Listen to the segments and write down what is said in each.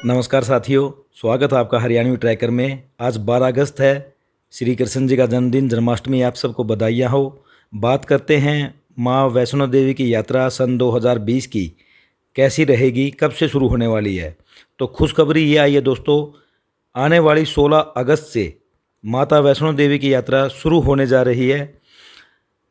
नमस्कार साथियों, स्वागत है आपका हरियाणवी ट्रैकर में। आज 12 अगस्त है, श्री कृष्ण जी का जन्मदिन, जन्माष्टमी। आप सबको बधाइयाँ हो। बात करते हैं माँ वैष्णो देवी की यात्रा सन 2020 की कैसी रहेगी, कब से शुरू होने वाली है। तो खुशखबरी ये आई है दोस्तों, आने वाली 16 अगस्त से माता वैष्णो देवी की यात्रा शुरू होने जा रही है।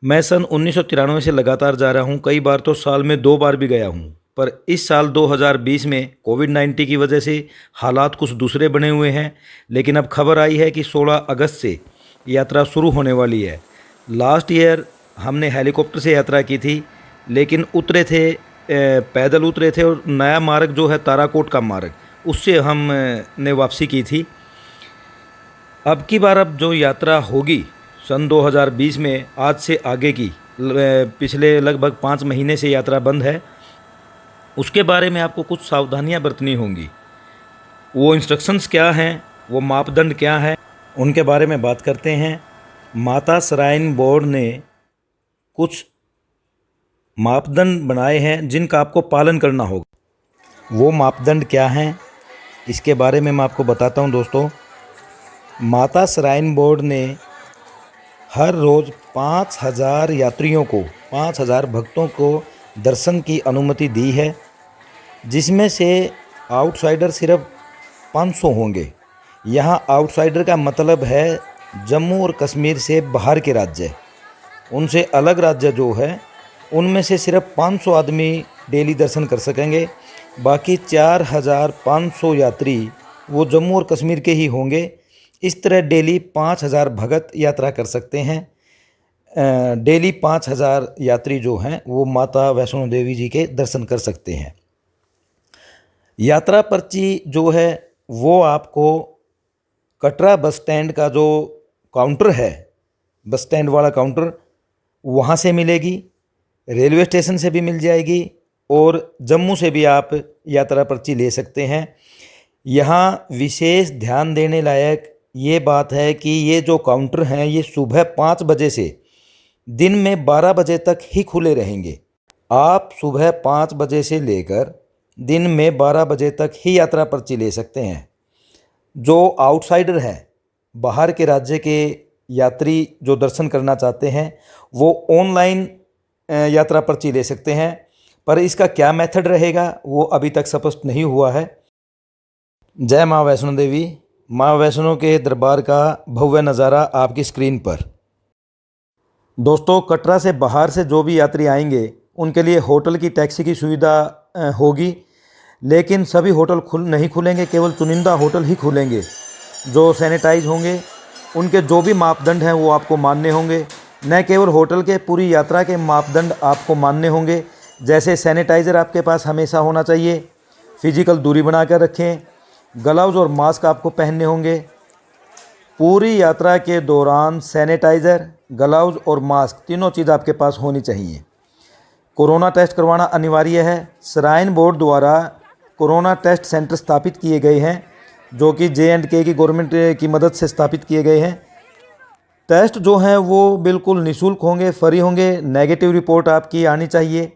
मैं सन 1993 से लगातार जा रहा हूँ, कई बार तो साल में 2 बार भी गया हूँ, पर इस साल 2020 में कोविड-19 की वजह से हालात कुछ दूसरे बने हुए हैं। लेकिन अब खबर आई है कि 16 अगस्त से यात्रा शुरू होने वाली है। लास्ट ईयर हमने हेलीकॉप्टर से यात्रा की थी, लेकिन उतरे थे पैदल उतरे थे, और नया मार्ग जो है ताराकोट का मार्ग, उससे हम ने वापसी की थी। अब की बार अब जो यात्रा होगी सन 2020 में, आज से आगे की पिछले लगभग 5 महीने से यात्रा बंद है, उसके बारे में आपको कुछ सावधानियां बरतनी होंगी। वो इंस्ट्रक्शंस क्या हैं, वो मापदंड क्या हैं, उनके बारे में बात करते हैं। माता श्राइन बोर्ड ने कुछ मापदंड बनाए हैं जिनका आपको पालन करना होगा। वो मापदंड क्या हैं, इसके बारे में मैं आपको बताता हूं दोस्तों। माता श्राइन बोर्ड ने हर रोज़ 5,000 यात्रियों को, 5,000 भक्तों को दर्शन की अनुमति दी है, जिसमें से आउटसाइडर सिर्फ 500 होंगे। यहाँ आउटसाइडर का मतलब है जम्मू और कश्मीर से बाहर के राज्य, उनसे अलग राज्य जो है उनमें से सिर्फ 500 आदमी डेली दर्शन कर सकेंगे। बाकी 4,500 यात्री वो जम्मू और कश्मीर के ही होंगे। इस तरह डेली 5,000 भगत यात्रा कर सकते हैं। डेली 5,000 यात्री जो हैं वो माता वैष्णो देवी जी के दर्शन कर सकते हैं। यात्रा पर्ची जो है वो आपको कटरा बस स्टैंड का जो काउंटर है, बस स्टैंड वाला काउंटर, वहाँ से मिलेगी। रेलवे स्टेशन से भी मिल जाएगी, और जम्मू से भी आप यात्रा पर्ची ले सकते हैं। यहाँ विशेष ध्यान देने लायक ये बात है कि ये जो काउंटर हैं ये सुबह 5 बजे से दिन में 12 बजे तक ही खुले रहेंगे। आप सुबह 5 बजे से लेकर दिन में 12 बजे तक ही यात्रा पर्ची ले सकते हैं। जो आउटसाइडर हैं, बाहर के राज्य के यात्री जो दर्शन करना चाहते हैं, वो ऑनलाइन यात्रा पर्ची ले सकते हैं, पर इसका क्या मेथड रहेगा वो अभी तक स्पष्ट नहीं हुआ है। जय माँ वैष्णो देवी। माँ वैष्णो के दरबार का भव्य नज़ारा आपकी स्क्रीन पर। दोस्तों, कटरा से बाहर से जो भी यात्री आएंगे उनके लिए होटल की टैक्सी की सुविधा होगी, लेकिन सभी होटल नहीं खुलेंगे, केवल चुनिंदा होटल ही खुलेंगे जो सैनिटाइज होंगे। उनके जो भी मापदंड हैं वो आपको मानने होंगे। न केवल होटल के, पूरी यात्रा के मापदंड आपको मानने होंगे। जैसे सैनिटाइज़र आपके पास हमेशा होना चाहिए, फिजिकल दूरी बनाकर रखें, ग्लव्स और मास्क आपको पहनने होंगे। पूरी यात्रा के दौरान सैनिटाइज़र, ग्लव्स और मास्क तीनों चीज़ आपके पास होनी चाहिए। कोरोना टेस्ट करवाना अनिवार्य है। श्राइन बोर्ड द्वारा कोरोना टेस्ट सेंटर स्थापित किए गए हैं, जो कि J&K की गवर्नमेंट की मदद से स्थापित किए गए हैं। टेस्ट जो हैं वो बिल्कुल निःशुल्क होंगे, फ्री होंगे। नेगेटिव रिपोर्ट आपकी आनी चाहिए।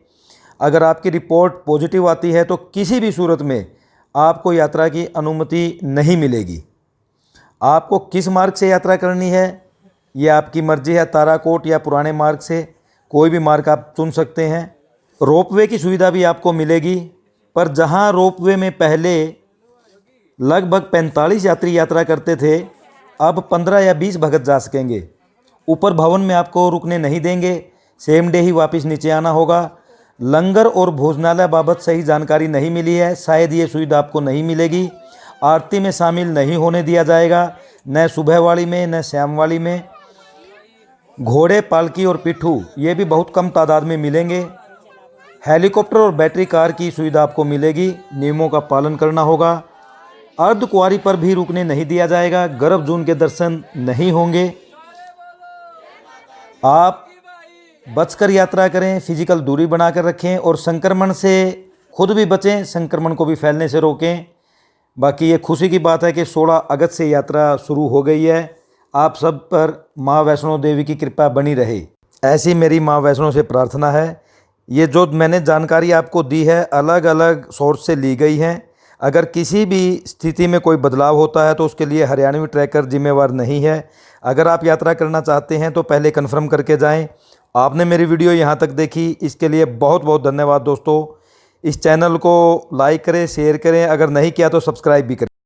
अगर आपकी रिपोर्ट पॉजिटिव आती है तो किसी भी सूरत में आपको यात्रा की अनुमति नहीं मिलेगी। आपको किस मार्ग से यात्रा करनी है ये आपकी मर्जी है, ताराकोट या पुराने मार्ग से, कोई भी मार्ग आप चुन सकते हैं। रोपवे की सुविधा भी आपको मिलेगी, पर जहां रोपवे में पहले लगभग 45 यात्री यात्रा करते थे, अब 15 या 20 भगत जा सकेंगे। ऊपर भवन में आपको रुकने नहीं देंगे, सेम डे ही वापस नीचे आना होगा। लंगर और भोजनालय बाबत सही जानकारी नहीं मिली है, शायद ये सुविधा आपको नहीं मिलेगी। आरती में शामिल नहीं होने दिया जाएगा, न सुबह वाली में न शाम वाली में। घोड़े, पालकी और पिट्ठू ये भी बहुत कम तादाद में मिलेंगे। हेलीकॉप्टर और बैटरी कार की सुविधा आपको मिलेगी, नियमों का पालन करना होगा। अर्धकुंवारी पर भी रुकने नहीं दिया जाएगा, गर्भ जून के दर्शन नहीं होंगे। आप बचकर यात्रा करें, फिजिकल दूरी बनाकर रखें, और संक्रमण से खुद भी बचें, संक्रमण को भी फैलने से रोकें। बाकी ये खुशी की बात है कि 16 अगस्त से यात्रा शुरू हो गई है। आप सब पर माँ वैष्णो देवी की कृपा बनी रहे, ऐसी मेरी माँ वैष्णो से प्रार्थना है। ये जो मैंने जानकारी आपको दी है अलग अलग सोर्स से ली गई हैं। अगर किसी भी स्थिति में कोई बदलाव होता है तो उसके लिए हरियाणवी ट्रैकर जिम्मेवार नहीं है। अगर आप यात्रा करना चाहते हैं तो पहले कन्फर्म करके जाएं। आपने मेरी वीडियो यहाँ तक देखी, इसके लिए बहुत बहुत धन्यवाद दोस्तों। इस चैनल को लाइक करें, शेयर करें, अगर नहीं किया तो सब्सक्राइब भी करें।